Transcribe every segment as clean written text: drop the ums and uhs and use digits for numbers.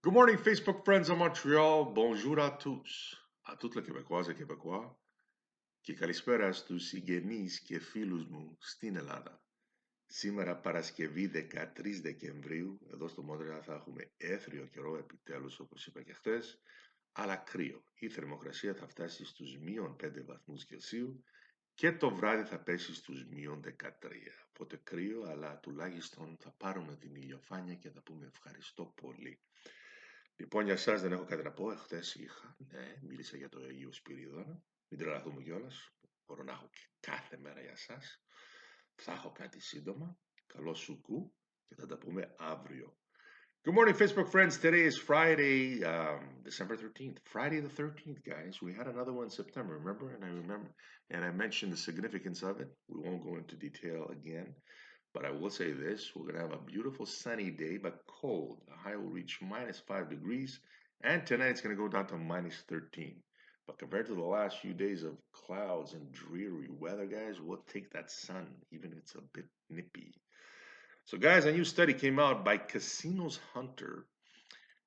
Good morning, Facebook friends of Montreal. Bonjour à tous. À toutes les Québécoises et Québécois. Και καλησπέρα στους συγγενείς και φίλους μου στην Ελλάδα. Σήμερα Παρασκευή 13 Δεκεμβρίου, εδώ στο Μόντρεαλ θα έχουμε έθριο καιρό επιτέλους όπως είπα και χθες, αλλά κρύο. Η θερμοκρασία θα φτάσει στους μείον 5 βαθμούς Κελσίου και το βράδυ θα πέσει στους μείον 13. Οπότε κρύο, αλλά τουλάχιστον θα πάρουμε την ηλιοφάνεια και θα πούμε ευχαριστώ πολύ. Λοιπόν, για εσάς δεν έχω κάτι να πω. Χθες είχα, ναι, μίλησα για το Αγίο Σπυρίδωνα. Μην τρελαθούμε κιόλας. Μπορώ να έχω και κάθε μέρα για εσάς. Θα έχω κάτι σύντομα. Καλό σουκού και θα τα πούμε αύριο. Good morning, Facebook friends. Today is Friday, December 13th. Friday the 13th, guys. We had another one in September, remember? And I mentioned the significance of it. We won't go into detail again. But I will say this, we're going to have a beautiful sunny day, but cold. The high will reach minus 5 degrees, and tonight it's going to go down to minus 13. But compared to the last few days of clouds and dreary weather, guys, we'll take that sun, even if it's a bit nippy. So, guys, a new study came out by Casinos Hunter,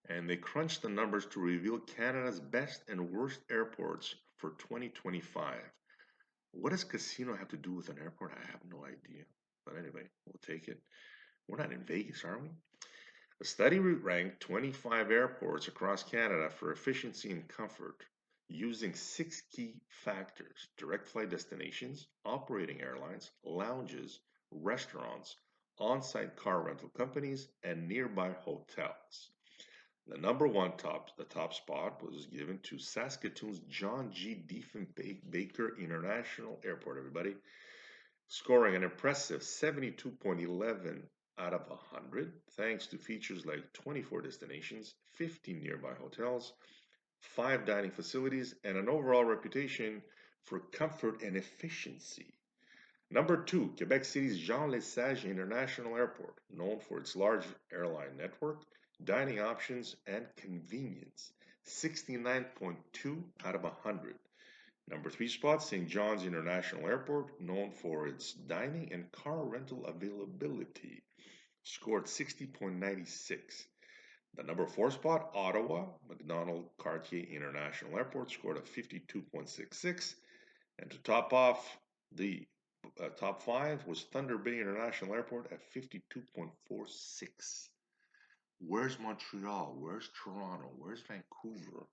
and they crunched the numbers to reveal Canada's best and worst airports for 2025. What does casino have to do with an airport? I have no idea. But anyway, we'll take it. We're not in Vegas, are we? The study ranked 25 airports across Canada for efficiency and comfort using 6 key factors: direct flight destinations, operating airlines, lounges, restaurants, on-site car rental companies, and nearby hotels. The top spot was given to Saskatoon's John G. Diefenbaker International Airport, everybody, scoring an impressive 72.11 out of 100, thanks to features like 24 destinations, 15 nearby hotels, 5 dining facilities, and an overall reputation for comfort and efficiency. Number 2, Quebec City's Jean Lesage International Airport, known for its large airline network, dining options, and convenience, 69.2 out of 100. Number 3 spot, St. John's International Airport, known for its dining and car rental availability, scored 60.96. The number 4 spot, Ottawa, Macdonald Cartier International Airport, scored a 52.66. And to top off the top 5 was Thunder Bay International Airport at 52.46. Where's Montreal? Where's Toronto? Where's Vancouver?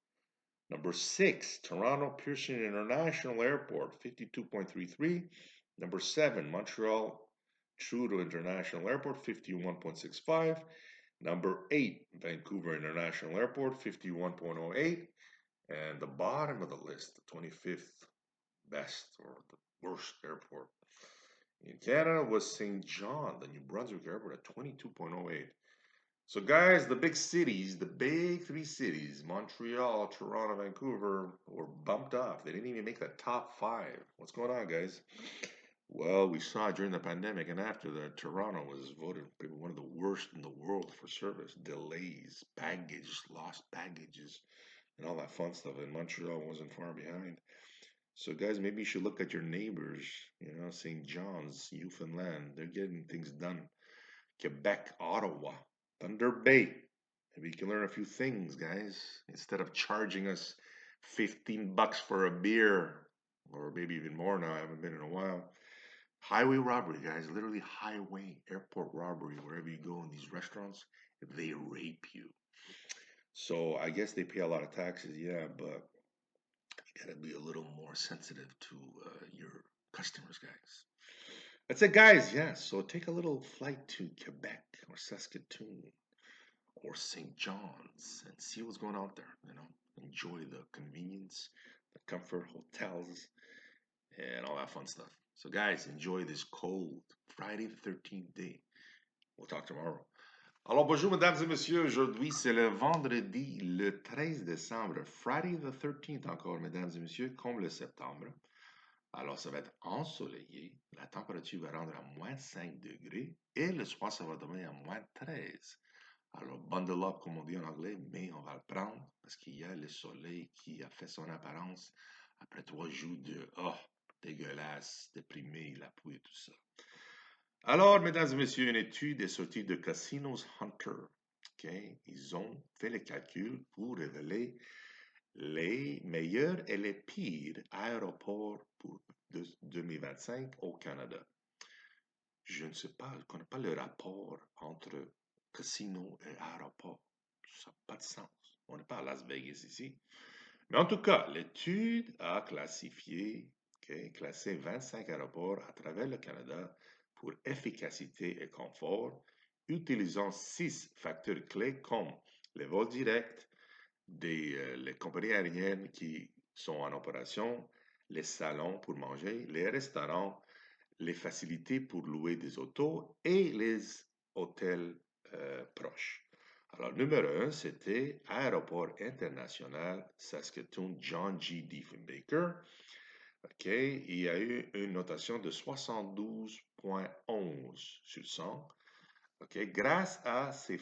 Number 6, Toronto Pearson International Airport, 52.33. Number 7, Montreal Trudeau International Airport, 51.65. Number 8, Vancouver International Airport, 51.08. And the bottom of the list, the 25th best or the worst airport in Canada was St. John, the New Brunswick Airport at 22.08. So, guys, the big cities, the big 3 cities, Montreal, Toronto, Vancouver, were bumped off. They didn't even make the top 5. What's going on, guys? Well, we saw during the pandemic and after that, Toronto was voted one of the worst in the world for service. Delays, baggage, lost baggages, and all that fun stuff. And Montreal wasn't far behind. So, guys, maybe you should look at your neighbors, St. John's, Newfoundland. They're getting things done. Quebec, Ottawa, Thunder Bay. Maybe you can learn a few things, guys. Instead of charging us $15 for a beer, or maybe even more now, I haven't been in a while. Highway robbery, guys. Literally highway, airport robbery. Wherever you go in these restaurants, they rape you. So I guess they pay a lot of taxes, yeah, but you gotta be a little more sensitive to your customers, guys. That's it, guys. Yeah, so take a little flight to Quebec or Saskatoon or St. John's and see what's going out there. Enjoy the convenience, the comfort, hotels, and all that fun stuff. So, guys, enjoy this cold Friday the 13th day. We'll talk tomorrow. Alors, bonjour, mesdames et messieurs. Aujourd'hui, c'est le vendredi, le 13 décembre. Friday the 13th encore, mesdames et messieurs, comme le septembre. Alors, ça va être ensoleillé. La température va rendre à moins 5 degrés. Et le soir, ça va devenir à moins 13. Alors, bundle up, comme on dit en anglais, mais on va le prendre parce qu'il y a le soleil qui a fait son apparence après 3 jours de dégueulasse, déprimé, la pluie et tout ça. Alors, mesdames et messieurs, une étude est sortie de Casinos Hunter OK? Ils ont fait les calculs pour révéler les meilleurs et les pires aéroports pour 2025 au Canada. Je ne sais pas, je ne connais pas le rapport entre casino et aéroport. Ça n'a pas de sens. On n'est pas à Las Vegas ici. Mais en tout cas, l'étude a classé 25 aéroports à travers le Canada pour efficacité et confort, utilisant 6 facteurs clés comme les vols directs, les compagnies aériennes qui sont en opération, les salons pour manger, les restaurants, les facilités pour louer des autos et les hôtels proches. Alors, numéro 1, c'était Aéroport international Saskatoon John G. Diefenbaker. OK, il y a eu une notation de 72,11 sur 100. OK, grâce à ces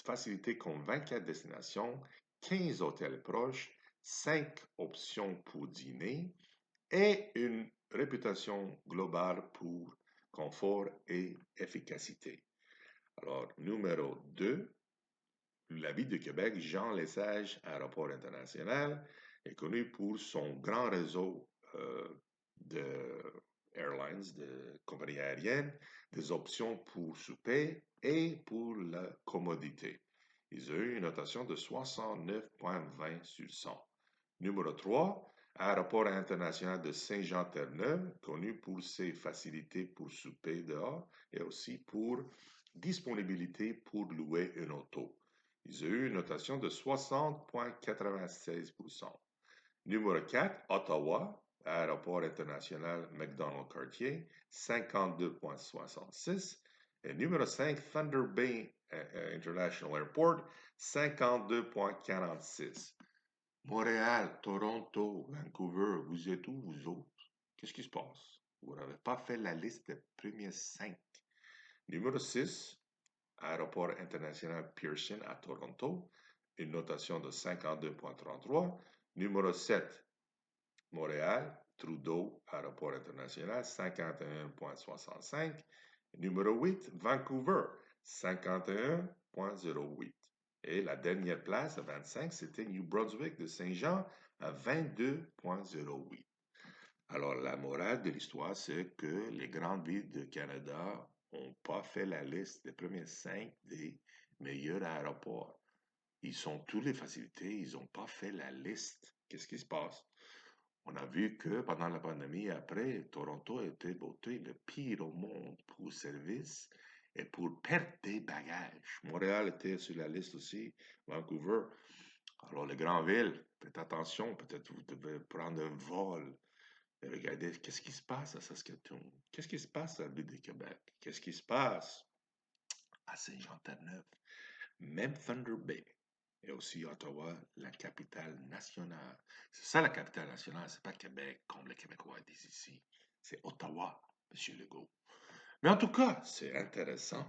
facilités comme 24 destinations, 15 hôtels proches, 5 options pour dîner et une réputation globale pour confort et efficacité. Alors, numéro 2, la ville de Québec, Jean Lesage Aéroport international, est connu pour son grand réseau de airlines, de compagnies aériennes, des options pour souper et pour la commodité. Ils ont eu une notation de 69,20 sur 100. Numéro 3, Aéroport international de Saint-Jean-Terre-Neuve, connu pour ses facilités pour souper dehors et aussi pour disponibilité pour louer une auto. Ils ont eu une notation de 60,96%. Numéro 4, Ottawa, Aéroport international McDonald-Cartier, 52,66. Et numéro 5, Thunder Bay International Airport, 52,46. Montréal, Toronto, Vancouver, vous êtes où, vous autres? Qu'est-ce qui se passe? Vous n'avez pas fait la liste des premiers 5. Numéro 6, Aéroport international Pearson à Toronto, une notation de 52,33. Numéro 7, Montréal, Trudeau, Aéroport international, 51,65. Numéro 8, Vancouver, 51,08. Et la dernière place, à 25, c'était New Brunswick de Saint-Jean à 22,08. Alors, la morale de l'histoire, c'est que les grandes villes du Canada n'ont pas fait la liste des premiers 5 des meilleurs aéroports. Ils ont toutes les facilités, ils n'ont pas fait la liste. Qu'est-ce qui se passe? On a vu que pendant la pandémie, après, Toronto était voté le pire au monde pour service et pour perte des bagages. Montréal était sur la liste aussi, Vancouver. Alors, les grandes villes, faites attention, peut-être vous devez prendre un vol et regarder qu'est-ce qui se passe à Saskatoon, qu'est-ce qui se passe à la ville de Québec, qu'est-ce qui se passe à Saint-Jean-Terre-Neuve, même Thunder Bay. Et aussi Ottawa, la capitale nationale. C'est ça la capitale nationale, c'est pas Québec comme les Québécois disent ici. C'est Ottawa, Monsieur Legault. Mais en tout cas, c'est intéressant.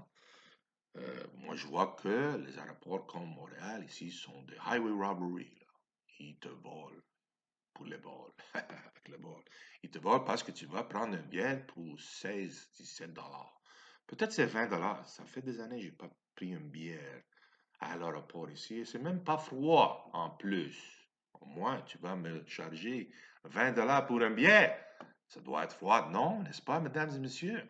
Moi, je vois que les aéroports comme Montréal ici sont des highway robbery. Là. Ils te volent pour les vols, avec le vol. Ils te volent parce que tu vas prendre un billet pour 16, 17 dollars. Peut-être c'est 20 dollars. Ça fait des années que je n'ai pas pris un billet à l'aéroport ici. C'est même pas froid en plus. Au moins, tu vas me charger 20 dollars pour un billet. Ça doit être froid, non, n'est-ce pas, mesdames et messieurs?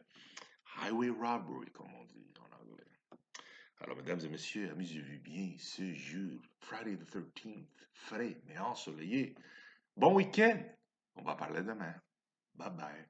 Highway robbery, comme on dit en anglais. Alors, mesdames et messieurs, amusez-vous bien ce jour, Friday the 13th, frais mais ensoleillé. Bon week-end. On va parler demain. Bye bye.